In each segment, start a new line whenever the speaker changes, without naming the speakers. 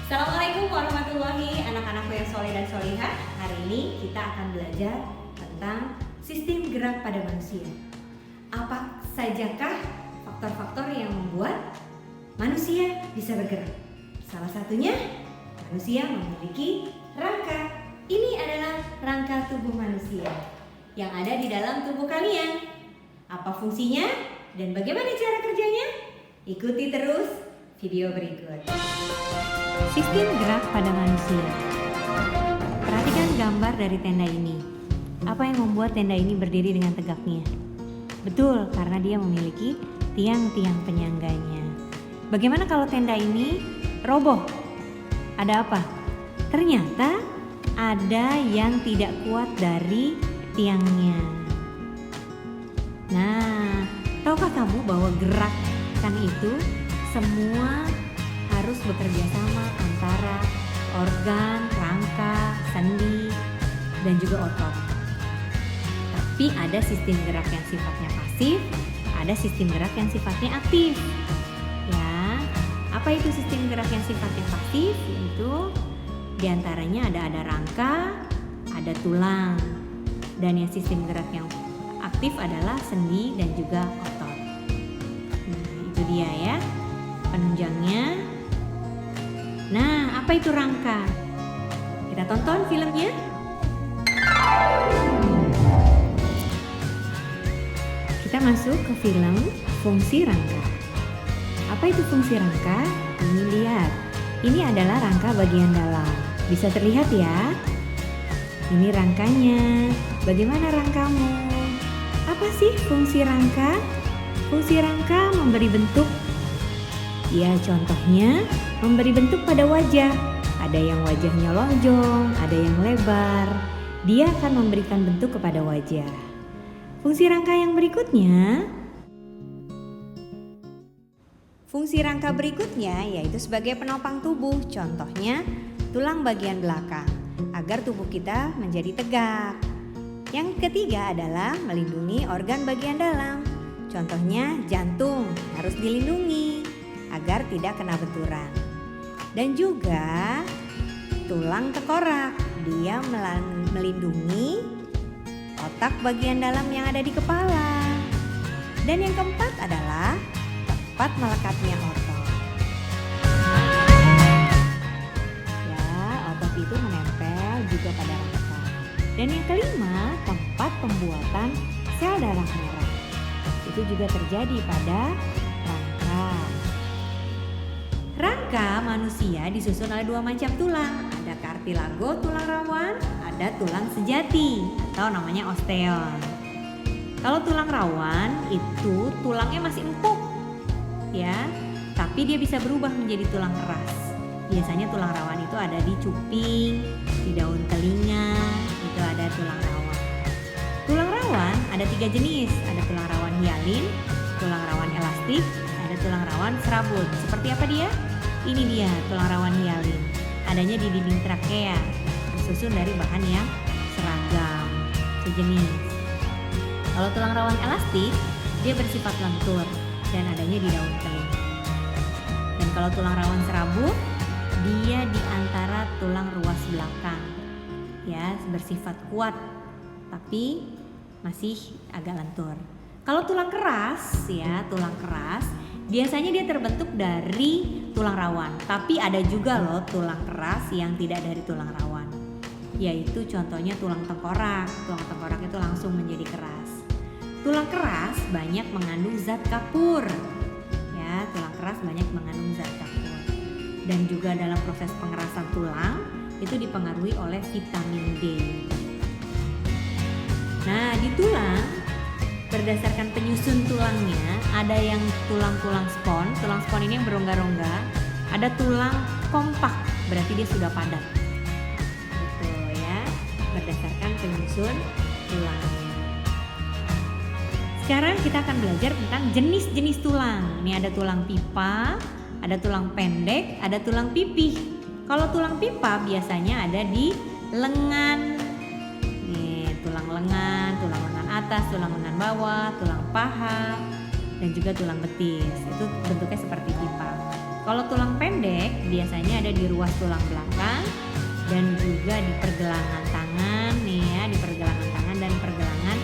Assalamualaikum warahmatullahi anak-anakku yang soleh dan solihah. Hari ini kita akan belajar tentang sistem gerak pada manusia. Apa sajakah faktor-faktor yang membuat manusia bisa bergerak? Salah satunya manusia memiliki rangka. Ini adalah rangka tubuh manusia yang ada di dalam tubuh kalian. Apa fungsinya dan bagaimana cara kerjanya? Ikuti terus video berikut. Sistem gerak pada manusia. Perhatikan gambar dari tenda ini. Apa yang membuat tenda ini berdiri dengan tegaknya? Betul, karena dia memiliki tiang-tiang penyangganya. Bagaimana kalau tenda ini roboh? Ada apa? Ternyata ada yang tidak kuat dari tiangnya. Nah, tahukah kamu bahwa gerakan itu semua harus bekerja sama antara organ, rangka, sendi, dan juga otot. Tapi ada sistem gerak yang sifatnya pasif, ada sistem gerak yang sifatnya aktif. Ya, apa itu sistem gerak yang sifatnya pasif? Yaitu diantaranya ada rangka, ada tulang, dan yang sistem gerak yang aktif adalah sendi dan juga otot. Nah, itu dia ya penunjangnya. Nah, apa itu rangka? Kita tonton filmnya. Kita masuk ke film Fungsi Rangka. Apa itu fungsi rangka? Ini lihat. Ini adalah rangka bagian dalam. Bisa terlihat ya? Ini rangkanya. Bagaimana rangkamu? Apa sih fungsi rangka? Fungsi rangka memberi bentuk. Ya, contohnya memberi bentuk pada wajah. Ada yang wajahnya lonjong, ada yang lebar. Dia akan memberikan bentuk kepada wajah. Fungsi rangka yang berikutnya. Fungsi rangka berikutnya yaitu sebagai penopang tubuh. Contohnya tulang bagian belakang agar tubuh kita menjadi tegak. Yang ketiga adalah melindungi organ bagian dalam. Contohnya jantung harus dilindungi agar tidak kena benturan. Dan juga tulang tengkorak, dia melindungi otak bagian dalam yang ada di kepala. Dan yang keempat adalah tempat melekatnya otot. Ya, otot itu menempel juga pada rangka. Dan yang kelima, tempat pembuatan sel darah merah. Itu juga terjadi pada rangka. Rangka manusia disusun oleh dua macam tulang. Ada kartilago, tulang rawan, ada tulang sejati atau namanya osteon. Kalau tulang rawan itu tulangnya masih empuk, ya, tapi dia bisa berubah menjadi tulang keras. Biasanya tulang rawan itu ada di cuping, di daun telinga, itu ada tulang rawan. Tulang rawan ada 3 jenis, ada tulang rawan hialin, tulang rawan elastik, ada tulang rawan serabut. Seperti apa dia? Ini dia tulang rawan hialin. Adanya di dinding trakea, disusun dari bahan yang seragam, sejenis. Kalau tulang rawan elastik, dia bersifat lentur dan adanya di daun telinga. Dan kalau tulang rawan serabut, dia di antara tulang ruas belakang. Ya, bersifat kuat tapi masih agak lentur. Kalau tulang keras, ya, tulang keras biasanya dia terbentuk dari tulang rawan, tapi ada juga loh tulang keras yang tidak dari tulang rawan. Yaitu contohnya tulang tengkorak. Tulang tengkorak itu langsung menjadi keras. Tulang keras banyak mengandung zat kapur. Ya, tulang keras banyak mengandung zat kapur. Dan juga dalam proses pengerasan tulang itu dipengaruhi oleh vitamin D. Nah, di tulang berdasarkan penyusun tulangnya ada yang tulang-tulang spon. Tulang spon ini yang berongga-rongga. Ada tulang kompak, berarti dia sudah padat. Gitu ya, berdasarkan penyusun tulangnya. Sekarang kita akan belajar tentang jenis-jenis tulang. Ini ada tulang pipa, ada tulang pendek, ada tulang pipih. Kalau tulang pipa biasanya ada di lengan. Nih, tulang lengan atas, tulang lengan bawah, tulang paha, dan juga tulang betis. Itu bentuknya seperti pipa. Kalau tulang pendek biasanya ada di ruas tulang belakang dan juga di pergelangan tangan nih ya, di pergelangan tangan dan pergelangan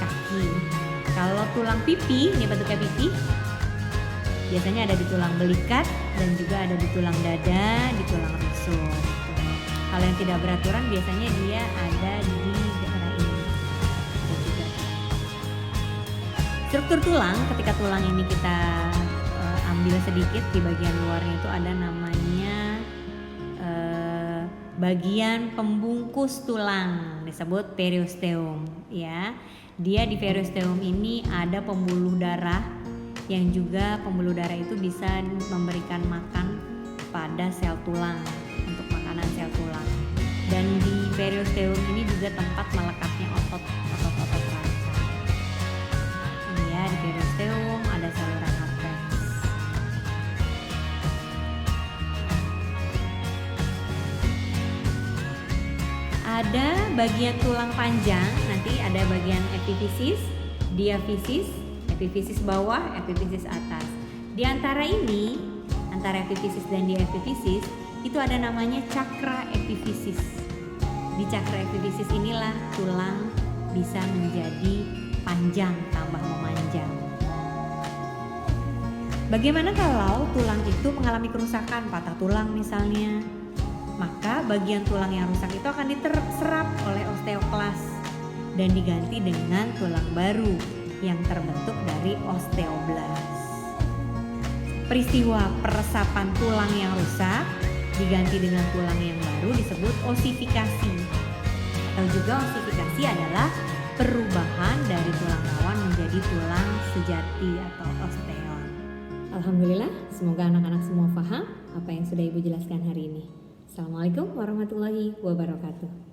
kaki. Kalau tulang pipi, ini bentuknya pipi, biasanya ada di tulang belikat dan juga ada di tulang dada, di tulang rusuk. Kalau yang tidak beraturan biasanya dia ada di daerah ini. Struktur tulang, ketika tulang ini kita ambil sedikit, di bagian luarnya itu ada namanya bagian pembungkus tulang, disebut periosteum ya. Dia di periosteum ini ada pembuluh darah, yang juga pembuluh darah itu bisa memberikan makan pada sel tulang, untuk makanan sel tulang. Dan di periosteum ini juga tempat melekatnya otot-otot rangka. Ini ya, di periosteum ada saluran nafas. Ada bagian tulang panjang, nanti ada bagian epifisis, diafisis, epifisis bawah, epifisis atas. Di antara ini, antara epifisis dan diafisis, itu ada namanya cakra epifisis. Di cakra epifisis inilah tulang bisa menjadi panjang tambah memanjang. Bagaimana kalau tulang itu mengalami kerusakan, patah tulang misalnya? Maka bagian tulang yang rusak itu akan diserap oleh osteoklas dan diganti dengan tulang baru yang terbentuk dari osteoblast. Peristiwa peresapan tulang yang rusak diganti dengan tulang yang baru disebut osifikasi. Atau juga osifikasi adalah perubahan dari tulang rawan menjadi tulang sejati atau osteon. Alhamdulillah, semoga anak-anak semua paham apa yang sudah Ibu jelaskan hari ini. Assalamualaikum warahmatullahi wabarakatuh.